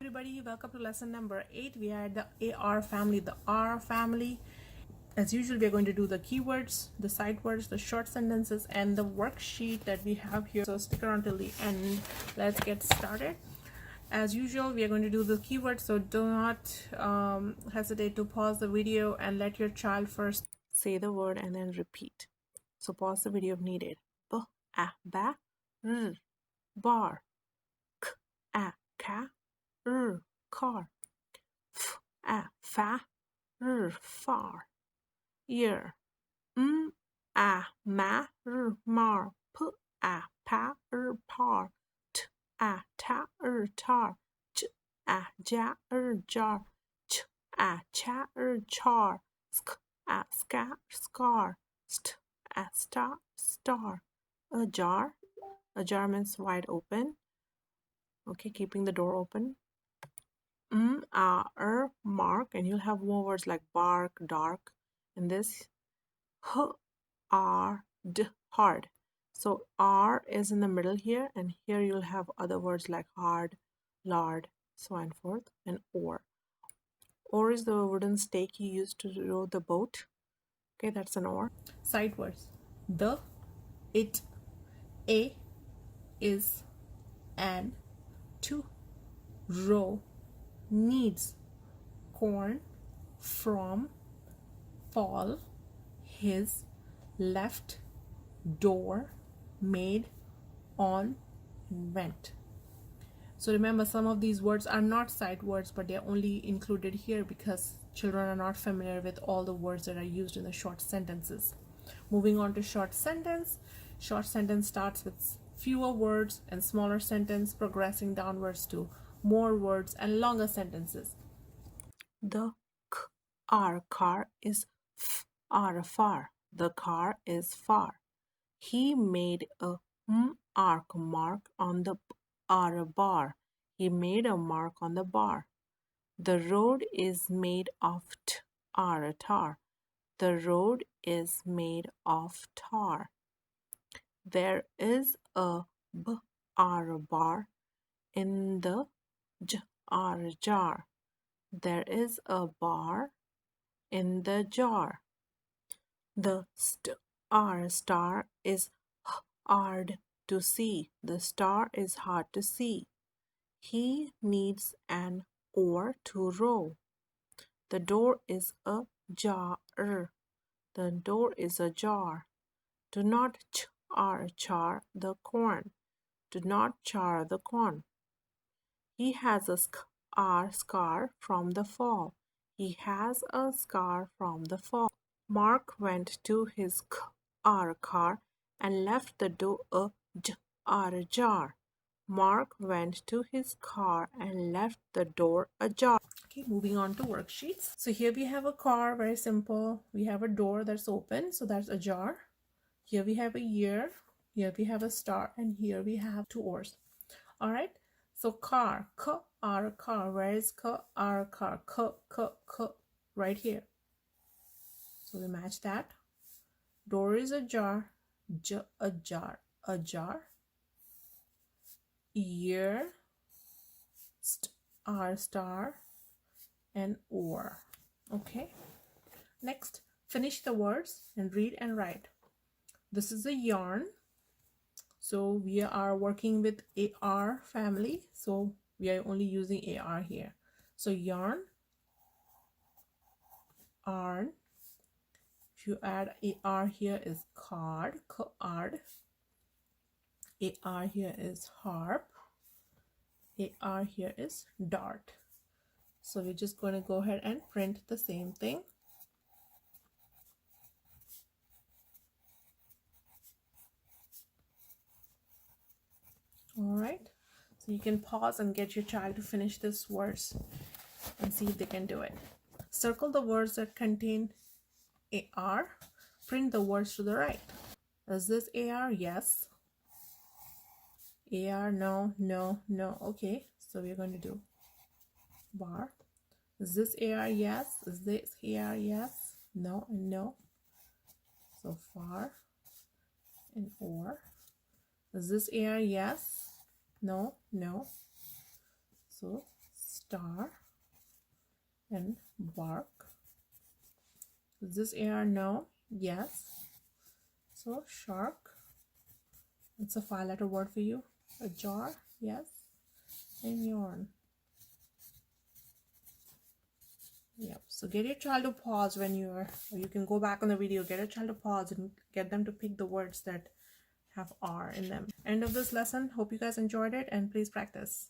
Everybody, welcome to lesson number 8. We are at the AR family, the R family. As usual, we are going to do the keywords, the sight words, the short sentences, and the worksheet that we have here. So stick around till the end. Let's get started. As usual, we are going to do the keywords, so do not hesitate to pause the video and let your child first say the word and then repeat. So pause the video if needed. B, a, ba, r, bar, k, a, ka, car, f, a, fa, far, year, a, ma, mar, p, a, pa, par, t, a, ta, tar, ch, a, ja, jar, ch, a, cha, char, sk, a, ska, scar, st, a, star, star, ajar. Ajar means wide open. Okay, keeping the door open. Mark, and you'll have more words like bark, dark, and this hard. So R is in the middle here, and here you'll have other words like hard, lard, so on and forth, and or. Or is the wooden stake you used to row the boat. Okay, that's an or. Sight words: the, it, a, is, and, to, row, needs, corn, from, fall, his, left, door, made, on, and went. So remember, some of these words are not sight words, but they're only included here because children are not familiar with all the words that are used in the short sentences. Moving on to short sentence. Short sentence starts with fewer words and smaller sentence, progressing downwards to more words and longer sentences. The car is far. The car is far. He made a mark on the bar. He made a mark on the bar. The road is made of tar. The road is made of tar. There is a bar in the jar. There is a bar in the jar. The star is hard to see. The star is hard to see. He needs an oar to row. The door is ajar. The door is ajar. Do not char the corn. Do not char the corn. He has a scar from the fall. He has a scar from the fall. Mark went to his car and left the door ajar. Mark went to his car and left the door ajar. Okay, moving on to worksheets. So here we have a car, very simple. We have a door that's open, so that's ajar. Here we have a year. Here we have a star, and here we have two oars. All right. So car, car. Where is car? Right here. So we match that. Door is ajar, ajar. Year, star, and or. Okay. Next, finish the words and read and write. This is a yarn. So we are working with AR family. So we are only using AR here. So yarn, arn. If you add AR here is card, card. AR here is harp. AR here is dart. So we're just going to go ahead and print the same thing. All right. So you can pause and get your child to finish this words and see if they can do it. Circle the words that contain AR. Print the words to the right. Is this AR? Yes. AR? No, no, no. Okay, so we're going to do bar. Is this AR? Yes. Is this AR? Yes. No and no. So far and or. Is this AR? Yes. No, no. So star, and bark. Is this AR? No. Yes. So shark. It's a 5-letter word for you. AJAR. Yes. And yarn. Yep. So get your child to pause when you're, or you can go back on the video, get your child to pause and get them to pick the words that have R in them. End of this lesson. Hope you guys enjoyed it, and please practice.